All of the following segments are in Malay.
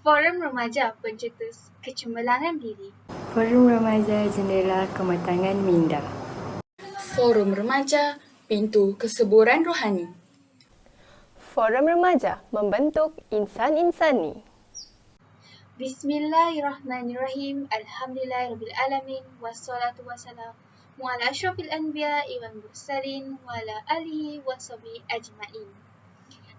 Forum Remaja Pencetus Kecemerlangan Diri. Forum Remaja Jendela Kematangan Minda. Forum Remaja Pintu Kesuburan Rohani. Forum Remaja membentuk insan insani. Bismillahirrahmanirrahim. Alhamdulillahirrabbilalamin. Wassalatu wassalamu ala asyrafil anbiya'i wal mursalin wa ala alihi wa sahbihi ajma'in.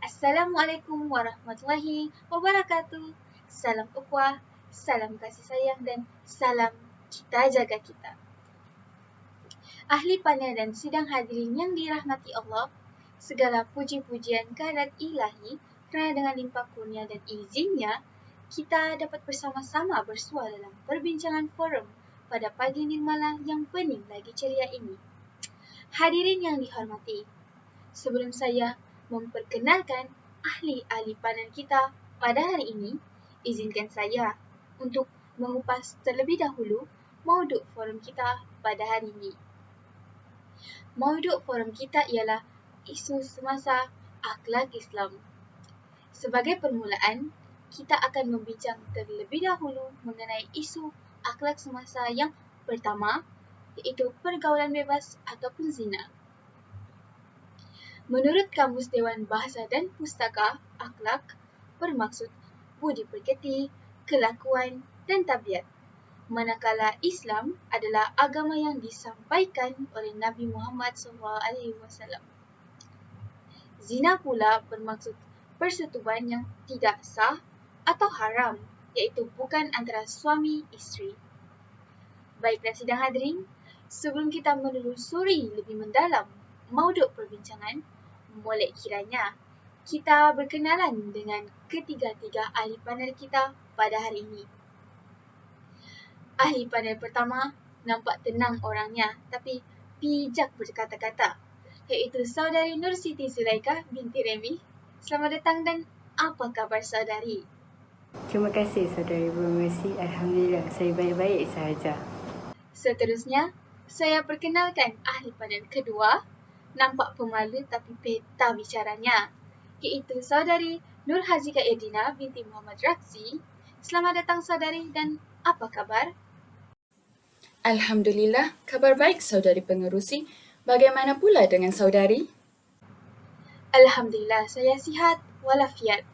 Assalamualaikum warahmatullahi wabarakatuh. Salam ukhuwah, salam kasih sayang dan salam kita jaga kita. Ahli panel dan sidang hadirin yang dirahmati Allah, segala puji-pujian kehadirat ilahi kerana dengan limpah kurnia dan izinnya, kita dapat bersama-sama bersua dalam perbincangan forum pada pagi nirmala yang pening lagi ceria ini. Hadirin yang dihormati, sebelum saya memperkenalkan ahli-ahli panel kita pada hari ini, izinkan saya untuk mengupas terlebih dahulu mauduk forum kita pada hari ini. Mauduk forum kita ialah isu semasa akhlak Islam. Sebagai permulaan, kita akan membincang terlebih dahulu mengenai isu akhlak semasa yang pertama, iaitu pergaulan bebas ataupun zina. Menurut Kamus Dewan Bahasa dan Pustaka, akhlak bermaksud budi pekerti, kelakuan dan tabiat. Manakala Islam adalah agama yang disampaikan oleh Nabi Muhammad SAW. Zina pula bermaksud persetubuhan yang tidak sah atau haram, iaitu bukan antara suami isteri. Baiklah sidang hadirin, sebelum kita menelusuri lebih mendalam mauduk perbincangan, molek kiranya kita berkenalan dengan ketiga-tiga ahli panel kita pada hari ini. Ahli panel pertama nampak tenang orangnya tapi bijak berkata-kata, iaitu saudari Nur Siti Zulaikha binti Remi. Selamat datang dan apa kabar saudari? Terima kasih saudari Bu Mercy. Alhamdulillah, saya baik-baik sahaja. Seterusnya, saya perkenalkan ahli panel kedua, nampak pemalu tapi peta bicaranya, iaitu saudari Nur Hazika Edina binti Muhammad Raksi. Selamat datang saudari dan apa kabar? Alhamdulillah, kabar baik saudari pengerusi. Bagaimana pula dengan saudari? Alhamdulillah, saya sihat walafiat.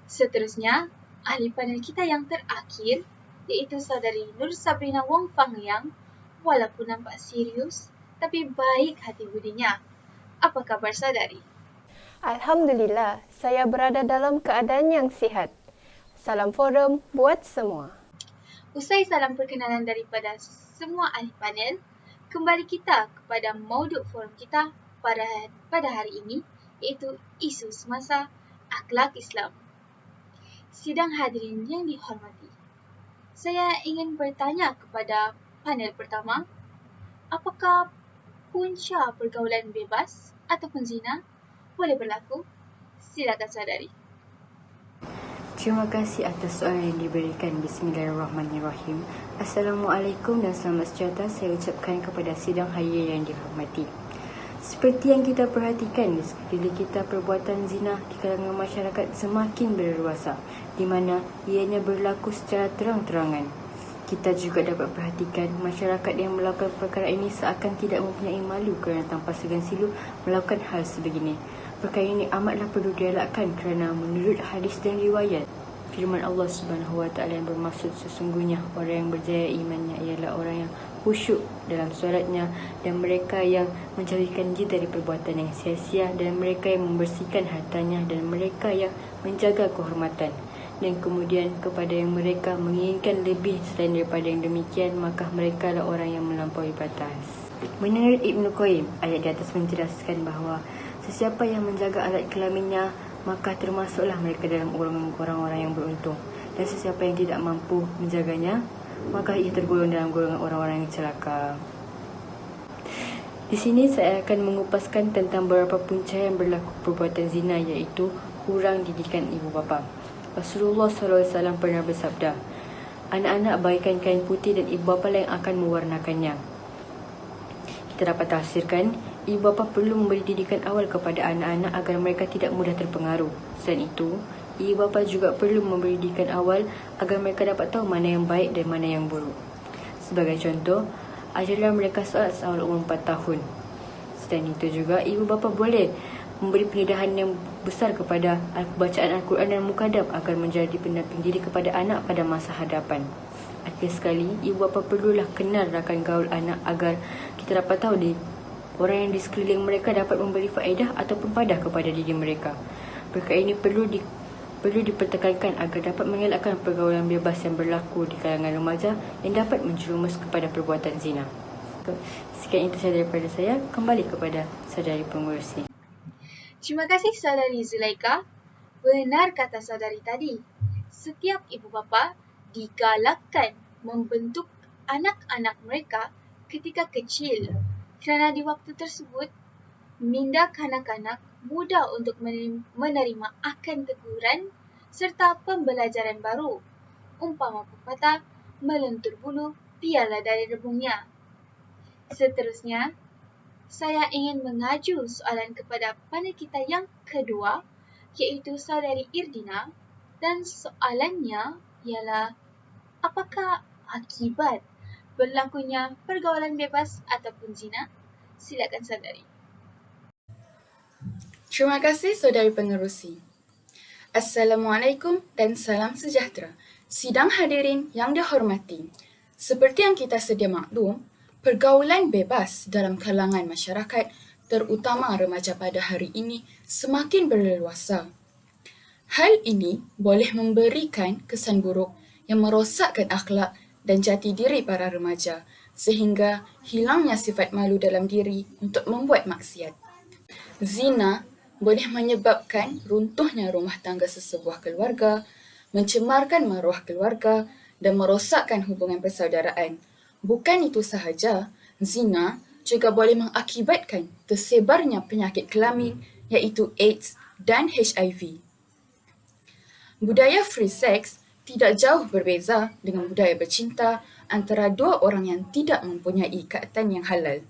Seterusnya, ahli panel kita yang terakhir, iaitu saudari Nur Sabrina Wong Fang Liang. Walaupun nampak serius, tapi baik hati budinya. Apa kabar saudari? Alhamdulillah, saya berada dalam keadaan yang sihat. Salam forum buat semua. Usai salam perkenalan daripada semua ahli panel, kembali kita kepada mauduk forum kita pada hari ini, iaitu isu semasa akhlak Islam. Sidang hadirin yang dihormati, saya ingin bertanya kepada panel pertama, apakah punca pergaulan bebas ataupun zina boleh berlaku? Silakan saudari. Terima kasih atas soalan yang diberikan. Bismillahirrahmanirrahim. Assalamualaikum dan selamat sejahtera saya ucapkan kepada sidang hadirin yang dihormati. Seperti yang kita perhatikan di sekeliling kita, perbuatan zina di kalangan masyarakat semakin berleluasa, di mana ianya berlaku secara terang-terangan. Kita juga dapat perhatikan masyarakat yang melakukan perkara ini seakan tidak mempunyai malu kerana tanpa segan silu melakukan hal sebegini. Perkara ini amatlah perlu dielakkan kerana menurut hadis dan riwayat, firman Allah Subhanahu Wa Taala yang bermaksud sesungguhnya orang yang berjaya imannya ialah orang yang khusyuk dalam solatnya dan mereka yang menjauhkan diri dari perbuatan yang sia-sia dan mereka yang membersihkan hartanya dan mereka yang menjaga kehormatan. Dan kemudian kepada yang mereka menginginkan lebih selain daripada yang demikian, maka mereka adalah orang yang melampaui batas. Menurut Ibn Qayyim, ayat di atas menjelaskan bahawa sesiapa yang menjaga alat kelaminnya, maka termasuklah mereka dalam orang-orang yang beruntung. Dan sesiapa yang tidak mampu menjaganya, maka ia tergolong dalam golongan orang-orang yang celaka. Di sini saya akan mengupaskan tentang beberapa punca yang berlaku perbuatan zina, iaitu kurang didikan ibu bapa. Rasulullah SAW pernah bersabda, anak-anak bagaikan kain putih dan ibu bapa yang akan mewarnakannya. Kita dapat tafsirkan, ibu bapa perlu memberi didikan awal kepada anak-anak agar mereka tidak mudah terpengaruh. Selain itu, ibu bapa juga perlu memberi didikan awal agar mereka dapat tahu mana yang baik dan mana yang buruk. Sebagai contoh, ajarlah mereka solat seawal umur 4 tahun. Selain itu juga, ibu bapa boleh memberi pendedahan yang besar kepada bacaan Al-Quran dan Mukadab agar menjadi pendamping diri kepada anak pada masa hadapan. Akhir sekali, ibu bapa perlulah kenal rakan gaul anak agar kita dapat tahu orang yang di sekeliling mereka dapat memberi faedah ataupun padah kepada diri mereka. Perkara ini perlu dipertekankan agar dapat mengelakkan pergaulan bebas yang berlaku di kalangan remaja yang dapat menjerumus kepada perbuatan zina. Sekian itu sahaja daripada saya. Kembali kepada saudari pengurusi. Terima kasih saudari Zulaika. Benar kata saudari tadi. Setiap ibu bapa digalakkan membentuk anak-anak mereka ketika kecil, kerana di waktu tersebut minda kanak-kanak mudah untuk menerima akan teguran serta pembelajaran baru. Umpama pepatah, melentur bulu biarlah dari rebungnya. Seterusnya, saya ingin mengaju soalan kepada panitia yang kedua, iaitu saudari Irdina, dan soalannya ialah, apakah akibat berlakunya pergaulan bebas ataupun zina? Silakan saudari. Terima kasih saudari pengerusi. Assalamualaikum dan salam sejahtera. Sidang hadirin yang dihormati. Seperti yang kita sedia maklum, pergaulan bebas dalam kalangan masyarakat, terutama remaja pada hari ini, semakin berleluasa. Hal ini boleh memberikan kesan buruk yang merosakkan akhlak dan jati diri para remaja, sehingga hilangnya sifat malu dalam diri untuk membuat maksiat. Zina boleh menyebabkan runtuhnya rumah tangga sesebuah keluarga, mencemarkan maruah keluarga dan merosakkan hubungan persaudaraan. Bukan itu sahaja, zina juga boleh mengakibatkan tersebarnya penyakit kelamin iaitu AIDS dan HIV. Budaya free sex tidak jauh berbeza dengan budaya bercinta antara dua orang yang tidak mempunyai ikatan yang halal.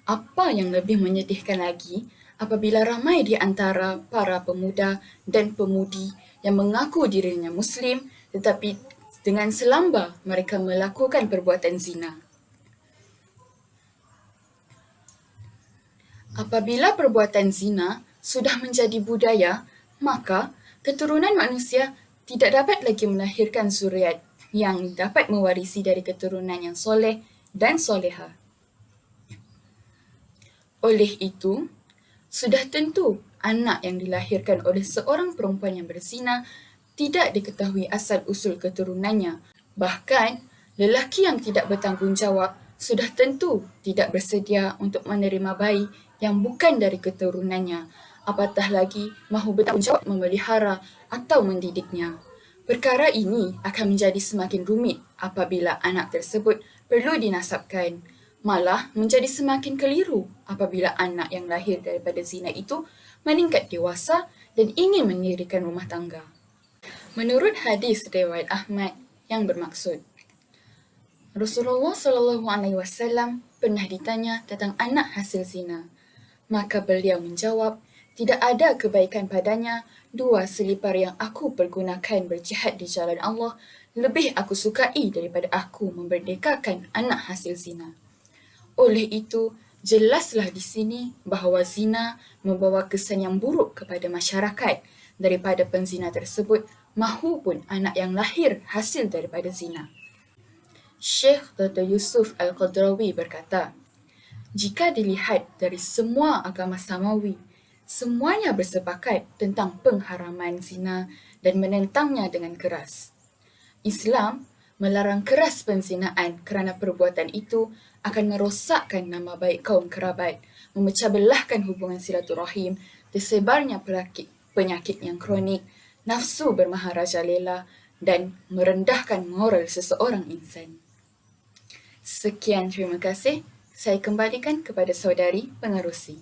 Apa yang lebih menyedihkan lagi apabila ramai di antara para pemuda dan pemudi yang mengaku dirinya Muslim tetapi dengan selamba mereka melakukan perbuatan zina. Apabila perbuatan zina sudah menjadi budaya, maka keturunan manusia tidak dapat lagi melahirkan zuriat yang dapat mewarisi dari keturunan yang soleh dan soleha. Oleh itu, sudah tentu anak yang dilahirkan oleh seorang perempuan yang berzina tidak diketahui asal-usul keturunannya. Bahkan, lelaki yang tidak bertanggungjawab sudah tentu tidak bersedia untuk menerima bayi yang bukan dari keturunannya, apatah lagi mahu bertanggungjawab memelihara atau mendidiknya. Perkara ini akan menjadi semakin rumit apabila anak tersebut perlu dinasabkan. Malah menjadi semakin keliru apabila anak yang lahir daripada zina itu meningkat dewasa dan ingin mendirikan rumah tangga. Menurut hadis riwayat Ahmad yang bermaksud, Rasulullah SAW pernah ditanya tentang anak hasil zina. Maka beliau menjawab, tidak ada kebaikan padanya, 2 selipar yang aku pergunakan berjihad di jalan Allah lebih aku sukai daripada aku memerdekakan anak hasil zina. Oleh itu, jelaslah di sini bahawa zina membawa kesan yang buruk kepada masyarakat daripada penzina tersebut mahupun anak yang lahir hasil daripada zina. Syekh Dr. Yusuf Al-Qadrawi berkata, jika dilihat dari semua agama samawi, semuanya bersepakat tentang pengharaman zina dan menentangnya dengan keras. Islam melarang keras penzinaan kerana perbuatan itu akan merosakkan nama baik kaum kerabat, memecah belahkan hubungan silaturahim, tersebarnya penyakit yang kronik, nafsu bermaharajalela dan merendahkan moral seseorang insan. Sekian, terima kasih. Saya kembalikan kepada saudari pengerusi.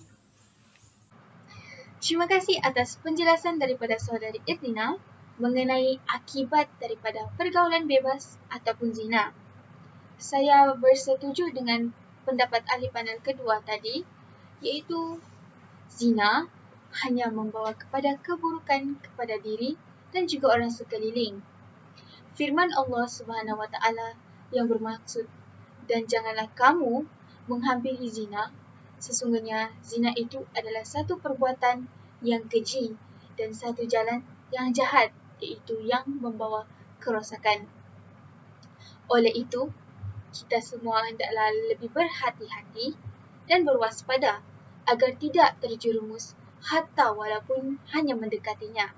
Terima kasih atas penjelasan daripada saudari Irdina mengenai akibat daripada pergaulan bebas ataupun zina. Saya bersetuju dengan pendapat ahli panel kedua tadi, iaitu zina hanya membawa kepada keburukan kepada diri dan juga orang sekeliling. Firman Allah Subhanahu wa Ta'ala yang bermaksud, "Dan janganlah kamu menghampiri zina, sesungguhnya zina itu adalah satu perbuatan yang keji dan satu jalan yang jahat, yaitu yang membawa kerosakan." Oleh itu, kita semua hendaklah lebih berhati-hati dan berwaspada agar tidak terjerumus hatta walaupun hanya mendekatinya.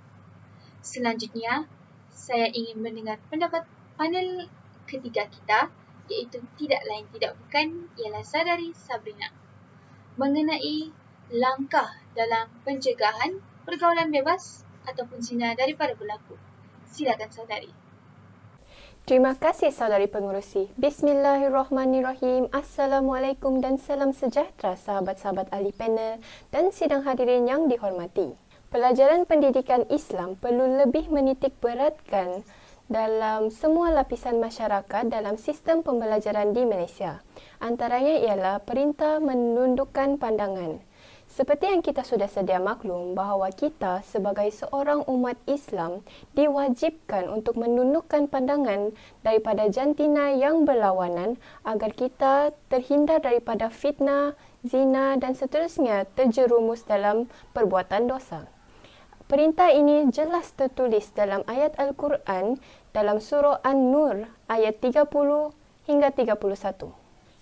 Selanjutnya, saya ingin mendengar pendapat panel ketiga kita, iaitu tidak lain tidak bukan ialah saudari Sabrina, mengenai langkah dalam pencegahan pergaulan bebas ataupun zina daripada berlaku. Silakan saudari. Terima kasih saudari pengerusi. Bismillahirrahmanirrahim. Assalamualaikum dan salam sejahtera sahabat-sahabat ahli panel dan sidang hadirin yang dihormati. Pelajaran pendidikan Islam perlu lebih menitik beratkan dalam semua lapisan masyarakat dalam sistem pembelajaran di Malaysia. Antaranya ialah perintah menundukkan pandangan. Seperti yang kita sudah sedia maklum bahawa kita sebagai seorang umat Islam diwajibkan untuk menundukkan pandangan daripada jantina yang berlawanan agar kita terhindar daripada fitnah, zina dan seterusnya terjerumus dalam perbuatan dosa. Perintah ini jelas tertulis dalam ayat Al-Quran dalam surah An-Nur ayat 30 hingga 31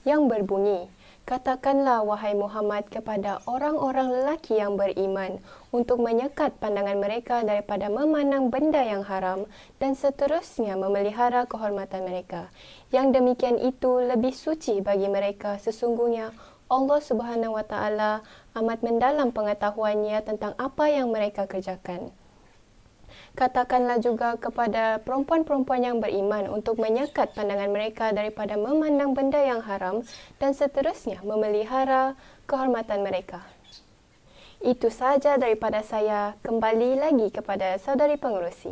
yang berbunyi, "Katakanlah wahai Muhammad kepada orang-orang lelaki yang beriman untuk menyekat pandangan mereka daripada memandang benda yang haram dan seterusnya memelihara kehormatan mereka. Yang demikian itu lebih suci bagi mereka, sesungguhnya Allah Subhanahu wa Ta'ala amat mendalam pengetahuannya tentang apa yang mereka kerjakan. Katakanlah juga kepada perempuan-perempuan yang beriman untuk menyekat pandangan mereka daripada memandang benda yang haram dan seterusnya memelihara kehormatan mereka." Itu sahaja daripada saya. Kembali lagi kepada saudari pengerusi.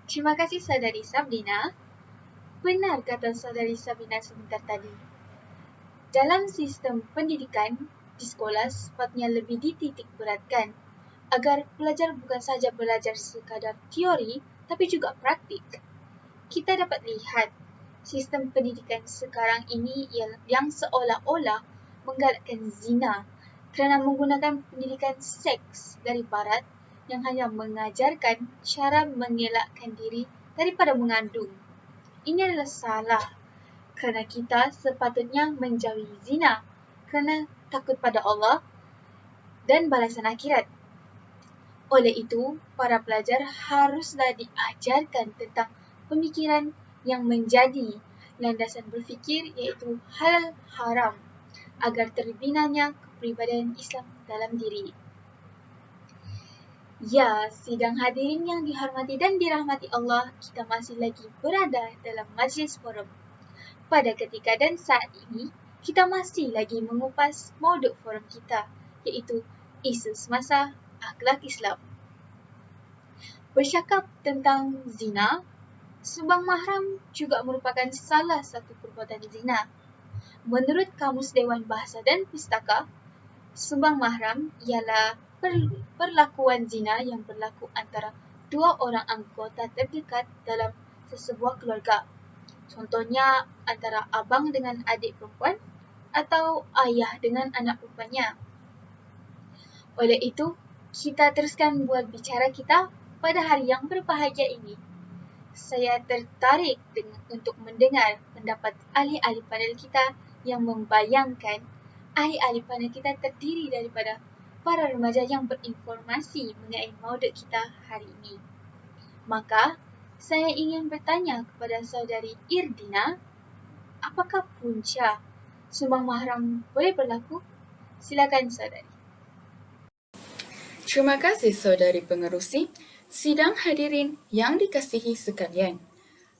Terima kasih saudari Sabrina. Benar kata saudari Sabrina sebentar tadi. Dalam sistem pendidikan di sekolah sepatutnya lebih dititik beratkan agar pelajar bukan saja belajar sekadar teori tapi juga praktik. Kita dapat lihat sistem pendidikan sekarang ini yang seolah-olah menggalakkan zina kerana menggunakan pendidikan seks dari barat yang hanya mengajarkan cara mengelakkan diri daripada mengandung. Ini adalah salah kerana kita sepatutnya menjauhi zina kerana takut pada Allah dan balasan akhirat. Oleh itu, para pelajar haruslah diajarkan tentang pemikiran yang menjadi landasan berfikir iaitu halal haram agar terbinanya kepribadian Islam dalam diri. Ya, sidang hadirin yang dihormati dan dirahmati Allah, kita masih lagi berada dalam majlis forum. Pada ketika dan saat ini, kita masih lagi mengupas mauduk forum kita, iaitu isu semasa akhlak Islam. Bercakap tentang zina, sumbang mahram juga merupakan salah satu perbuatan zina. Menurut Kamus Dewan Bahasa dan Pustaka, sumbang mahram ialah perlakuan zina yang berlaku antara dua orang anggota terdekat dalam sesebuah keluarga. Contohnya antara abang dengan adik perempuan atau ayah dengan anak perempuannya. Oleh itu, kita teruskan buat bicara kita pada hari yang berbahagia ini. Saya tertarik untuk mendengar pendapat ahli-ahli panel kita yang membayangkan ahli-ahli panel kita terdiri daripada para remaja yang berinformasi mengenai mauduk kita hari ini. Maka, saya ingin bertanya kepada saudari Irdina, apakah punca sumbang mahram boleh berlaku? Silakan saudari. Terima kasih saudari pengerusi, sidang hadirin yang dikasihi sekalian.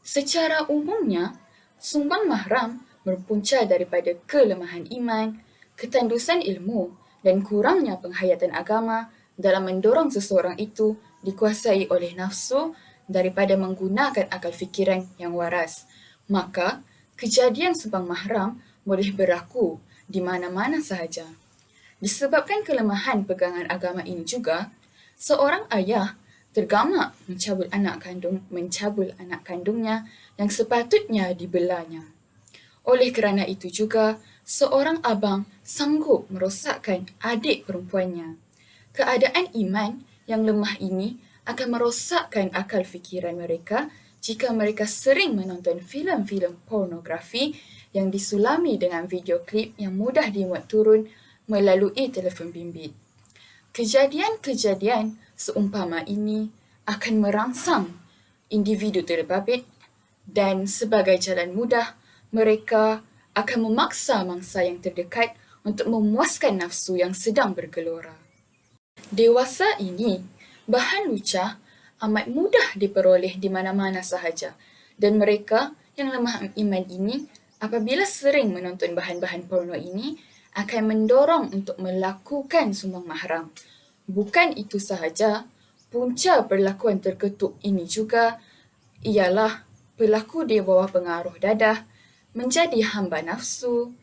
Secara umumnya, sumbang mahram berpunca daripada kelemahan iman, ketandusan ilmu dan kurangnya penghayatan agama dalam mendorong seseorang itu dikuasai oleh nafsu daripada menggunakan akal fikiran yang waras. Maka, kejadian sumbang mahram boleh berlaku di mana-mana sahaja. Disebabkan kelemahan pegangan agama ini juga, seorang ayah tergamak mencabul anak kandungnya yang sepatutnya dibelanya. Oleh kerana itu juga, seorang abang sanggup merosakkan adik perempuannya. Keadaan iman yang lemah ini akan merosakkan akal fikiran mereka jika mereka sering menonton filem-filem pornografi yang disulami dengan video klip yang mudah dimuat turun melalui telefon bimbit. Kejadian-kejadian seumpama ini akan merangsang individu terbabit dan sebagai jalan mudah, mereka akan memaksa mangsa yang terdekat untuk memuaskan nafsu yang sedang bergelora. Dewasa ini, bahan lucah amat mudah diperoleh di mana-mana sahaja dan mereka yang lemah iman ini apabila sering menonton bahan-bahan porno ini akan mendorong untuk melakukan sumbang mahram. Bukan itu sahaja, punca perlakuan terketuk ini juga ialah pelaku di bawah pengaruh dadah, menjadi hamba nafsu,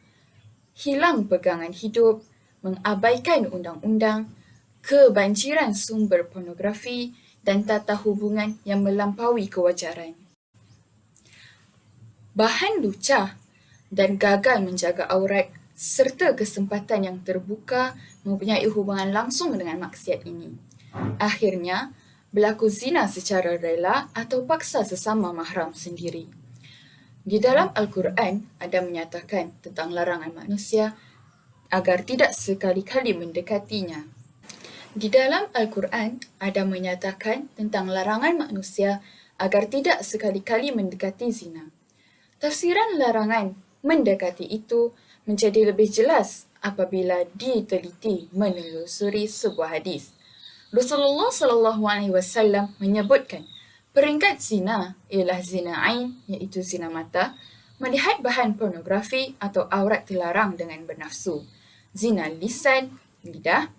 hilang pegangan hidup, mengabaikan undang-undang, kebanjiran sumber pornografi dan tata hubungan yang melampaui kewajaran. Bahan lucah dan gagal menjaga aurat serta kesempatan yang terbuka mempunyai hubungan langsung dengan maksiat ini. Akhirnya, berlaku zina secara rela atau paksa sesama mahram sendiri. Di dalam Al-Quran ada menyatakan tentang larangan manusia agar tidak sekali-kali mendekatinya. Di dalam Al-Quran ada menyatakan tentang larangan manusia agar tidak sekali-kali mendekati zina. Tafsiran larangan mendekati itu menjadi lebih jelas apabila diteliti menelusuri sebuah hadis. Rasulullah SAW menyebutkan peringkat zina ialah zina ain, iaitu zina mata, melihat bahan pornografi atau aurat terlarang dengan bernafsu, zina lisan, lidah,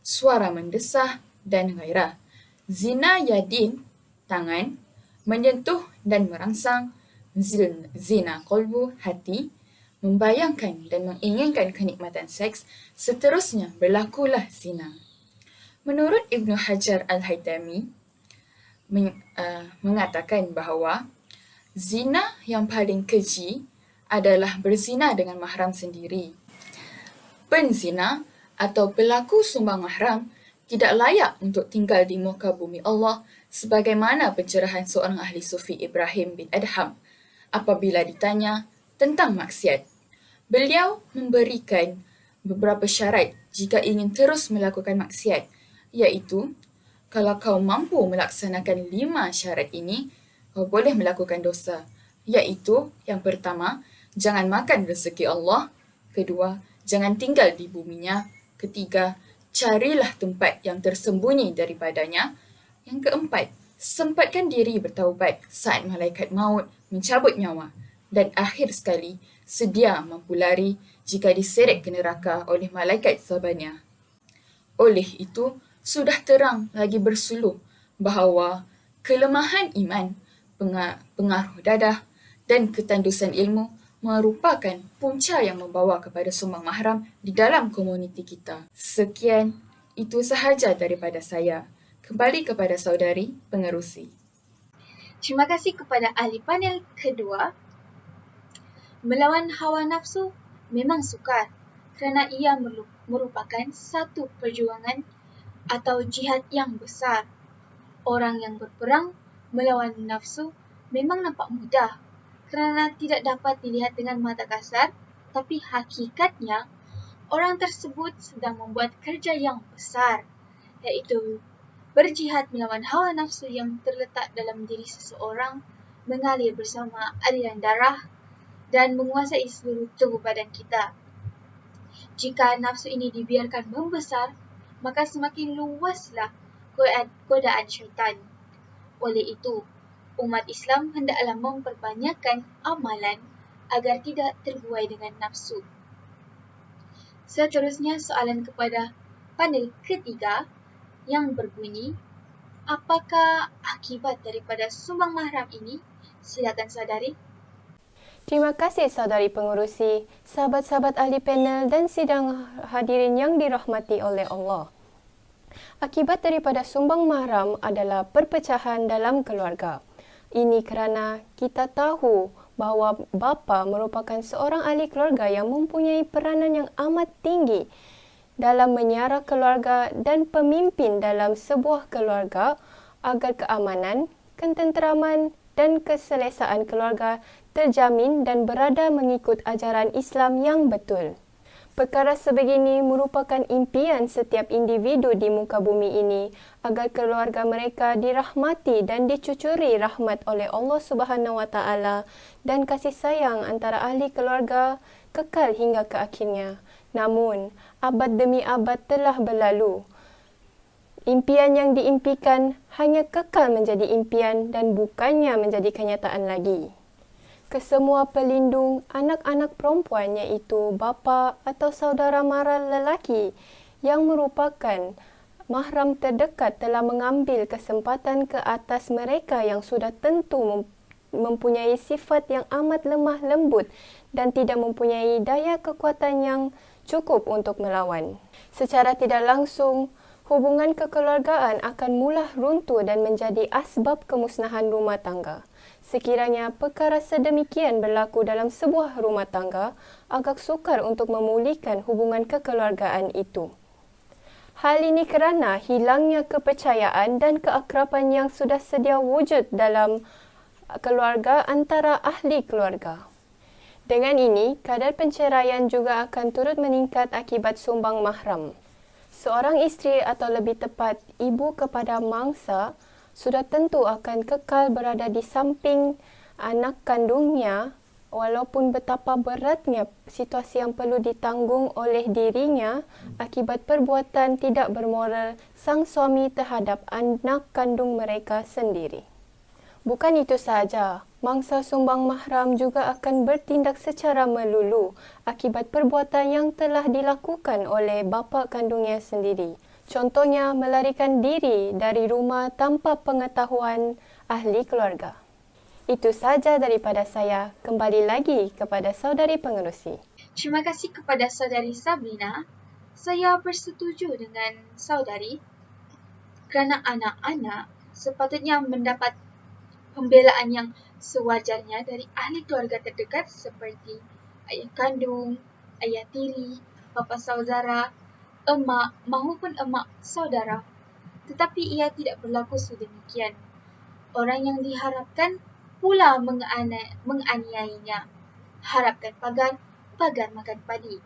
suara mendesah dan gairah, zina yadin, tangan, menyentuh dan merangsang, zina qalbu, hati, membayangkan dan menginginkan kenikmatan seks, seterusnya berlakulah zina. Menurut Ibnu Hajar Al-Haytami mengatakan bahawa zina yang paling keji adalah berzina dengan mahram sendiri. Penzina atau pelaku sumbang mahram tidak layak untuk tinggal di muka bumi Allah sebagaimana pencerahan seorang ahli sufi Ibrahim bin Adham apabila ditanya tentang maksiat. Beliau memberikan beberapa syarat jika ingin terus melakukan maksiat, iaitu kalau kau mampu melaksanakan 5 syarat ini, kau boleh melakukan dosa, iaitu yang pertama, jangan makan rezeki Allah, kedua, jangan tinggal di buminya, ketiga, carilah tempat yang tersembunyi daripadanya, yang keempat, sempatkan diri bertaubat saat malaikat maut mencabut nyawa, dan akhir sekali, sedia mampu lari jika diseret ke neraka oleh malaikat sabannya. Oleh itu, sudah terang lagi bersuluh bahawa kelemahan iman, pengaruh dadah dan ketandusan ilmu merupakan punca yang membawa kepada sumbang mahram di dalam komuniti kita. Sekian, itu sahaja daripada saya. Kembali kepada saudari pengerusi. Terima kasih kepada ahli panel kedua. Melawan hawa nafsu memang sukar kerana ia merupakan satu perjuangan atau jihad yang besar. Orang yang berperang melawan nafsu memang nampak mudah kerana tidak dapat dilihat dengan mata kasar, tapi hakikatnya orang tersebut sedang membuat kerja yang besar, iaitu berjihad melawan hawa nafsu yang terletak dalam diri seseorang, mengalir bersama aliran darah dan menguasai seluruh tubuh badan kita. Jika nafsu ini dibiarkan membesar, maka semakin luaslah godaan syaitan. Oleh itu, umat Islam hendaklah memperbanyakkan amalan agar tidak terbuai dengan nafsu. Seterusnya soalan kepada panel ketiga yang berbunyi, apakah akibat daripada sumbang mahram ini? Silakan saudari. Terima kasih saudari pengurusi, sahabat-sahabat ahli panel dan sidang hadirin yang dirahmati oleh Allah. Akibat daripada sumbang mahram adalah perpecahan dalam keluarga. Ini kerana kita tahu bahawa bapa merupakan seorang ahli keluarga yang mempunyai peranan yang amat tinggi dalam menyiara keluarga dan pemimpin dalam sebuah keluarga agar keamanan, ketenteraman dan keselesaan keluarga terjamin dan berada mengikut ajaran Islam yang betul. Perkara sebegini merupakan impian setiap individu di muka bumi ini agar keluarga mereka dirahmati dan dicucuri rahmat oleh Allah Subhanahu Wa Taala dan kasih sayang antara ahli keluarga kekal hingga ke akhirnya. Namun, abad demi abad telah berlalu. Impian yang diimpikan hanya kekal menjadi impian dan bukannya menjadi kenyataan lagi. Kesemua pelindung anak-anak perempuan iaitu bapa atau saudara mara lelaki yang merupakan mahram terdekat telah mengambil kesempatan ke atas mereka yang sudah tentu mempunyai sifat yang amat lemah lembut dan tidak mempunyai daya kekuatan yang cukup untuk melawan. Secara tidak langsung, hubungan kekeluargaan akan mula runtuh dan menjadi asbab kemusnahan rumah tangga. Sekiranya perkara sedemikian berlaku dalam sebuah rumah tangga, agak sukar untuk memulihkan hubungan kekeluargaan itu. Hal ini kerana hilangnya kepercayaan dan keakraban yang sudah sedia wujud dalam keluarga antara ahli keluarga. Dengan ini, kadar penceraian juga akan turut meningkat akibat sumbang mahram. Seorang isteri atau lebih tepat ibu kepada mangsa sudah tentu akan kekal berada di samping anak kandungnya walaupun betapa beratnya situasi yang perlu ditanggung oleh dirinya akibat perbuatan tidak bermoral sang suami terhadap anak kandung mereka sendiri. Bukan itu sahaja, mangsa sumbang mahram juga akan bertindak secara melulu akibat perbuatan yang telah dilakukan oleh bapa kandungnya sendiri. Contohnya, melarikan diri dari rumah tanpa pengetahuan ahli keluarga. Itu sahaja daripada saya. Kembali lagi kepada saudari pengerusi. Terima kasih kepada saudari Sabrina. Saya bersetuju dengan saudari kerana anak-anak sepatutnya mendapat pembelaan yang sewajarnya dari ahli keluarga terdekat seperti ayah kandung, ayah tiri, bapa saudara, emak maupun emak saudara. Tetapi ia tidak berlaku sedemikian. Orang yang diharapkan pula menganiainya. Harapkan pagar, pagar makan padi.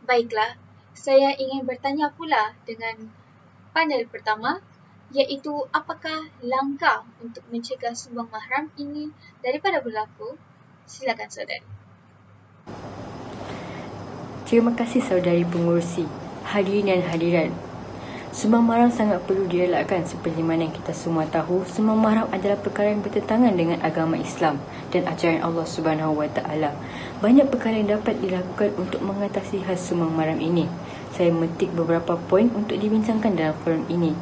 Baiklah, saya ingin bertanya pula dengan panel pertama, iaitu apakah langkah untuk mencegah sumbang mahram ini daripada berlaku? Silakan saudari. Terima kasih saudari pengurusi. Hadirin dan hadirat, sumbang mahram sangat perlu dielakkan. Seperti mana yang kita semua tahu, sumbang mahram adalah perkara yang bertentangan dengan agama Islam dan ajaran Allah Subhanahu Wa Taala. Banyak perkara yang dapat dilakukan untuk mengatasi hal sumbang mahram ini. Saya metik beberapa poin untuk dibincangkan dalam forum ini.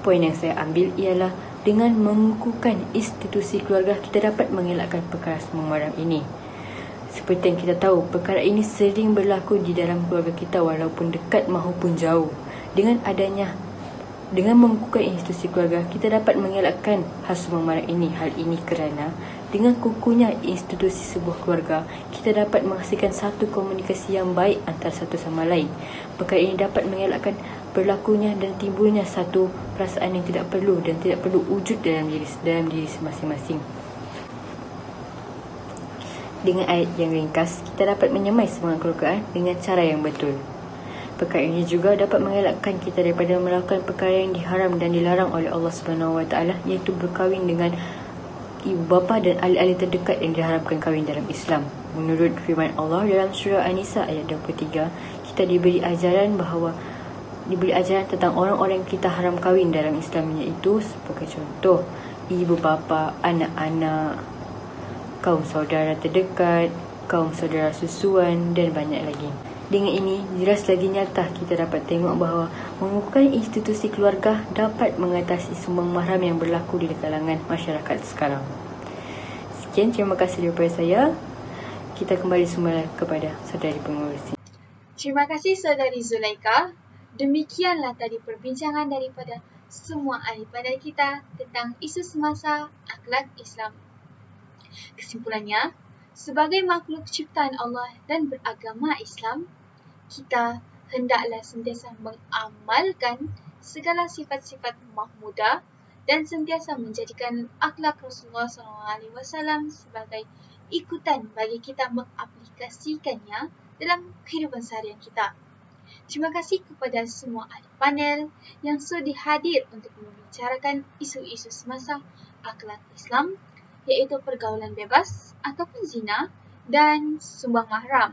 Poin yang saya ambil ialah dengan mengukuhkan institusi keluarga, kita dapat mengelakkan perkara sumbang mahram ini. Seperti yang kita tahu, perkara ini sering berlaku di dalam keluarga kita walaupun dekat maupun jauh. Dengan mengukuhkan institusi keluarga, kita dapat mengelakkan hal sumbang mahram ini. Hal ini kerana dengan kukuhnya institusi sebuah keluarga, kita dapat menghasilkan satu komunikasi yang baik antara satu sama lain. Perkara ini dapat mengelakkan berlakunya dan timbulnya satu perasaan yang tidak perlu dan tidak perlu wujud dalam diri masing-masing. Dengan ayat yang ringkas, kita dapat menyemai semangat kekeluargaan dengan cara yang betul. Perkara ini juga dapat mengelakkan kita daripada melakukan perkara yang diharam dan dilarang oleh Allah Subhanahu Wa Taala, iaitu berkahwin dengan ibu bapa dan ahli-ahli terdekat yang diharamkan kahwin dalam Islam. Menurut firman Allah dalam surah An-Nisa ayat 23, kita diberi ajaran tentang orang-orang yang kita haram kahwin dalam Islam, iaitu sebagai contoh ibu bapa, anak-anak, kaum saudara terdekat, kaum saudara susuan dan banyak lagi. Dengan ini, jelas lagi nyata kita dapat tengok bahawa mengukuhkan institusi keluarga dapat mengatasi sumbang mahram yang berlaku di kalangan masyarakat sekarang. Sekian, terima kasih daripada saya. Kita kembali semula kepada saudari pengurusi. Terima kasih saudari Zulaika. Demikianlah tadi perbincangan daripada semua ahli panel kita tentang isu semasa akhlak Islam. Kesimpulannya, sebagai makhluk ciptaan Allah dan beragama Islam, kita hendaklah sentiasa mengamalkan segala sifat-sifat mahmudah dan sentiasa menjadikan akhlak Rasulullah SAW sebagai ikutan bagi kita mengaplikasikannya dalam kehidupan seharian kita. Terima kasih kepada semua ahli panel yang sudi hadir untuk membicarakan isu-isu semasa akhlak Islam, iaitu pergaulan bebas ataupun zina dan sumbang mahram.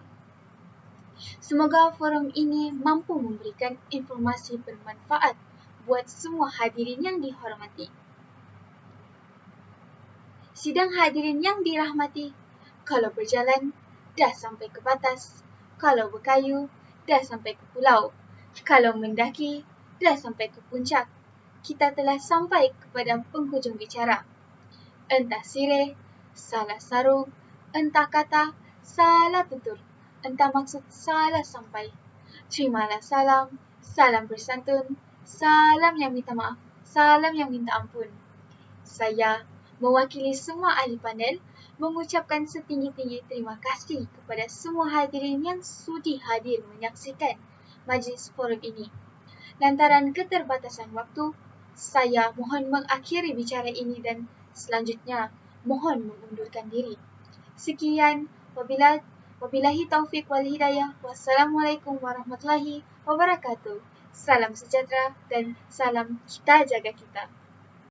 Semoga forum ini mampu memberikan informasi bermanfaat buat semua hadirin yang dihormati. Sidang hadirin yang dirahmati, kalau berjalan, dah sampai ke batas. Kalau berkayu, dah sampai ke pulau. Kalau mendaki, dah sampai ke puncak. Kita telah sampai kepada penghujung bicara. Entah sirih, salah sarung, entah kata, salah tutur, entah maksud salah sampai. Terimalah salam, salam bersantun, salam yang minta maaf, salam yang minta ampun. Saya mewakili semua ahli panel mengucapkan setinggi-tinggi terima kasih kepada semua hadirin yang sudi hadir menyaksikan majlis forum ini. Lantaran keterbatasan waktu, saya mohon mengakhiri bicara ini dan selanjutnya mohon mengundurkan diri. Sekian, wabillahi taufiq wal hidayah. Wassalamualaikum warahmatullahi wabarakatuh. Salam sejahtera dan salam kita jaga kita.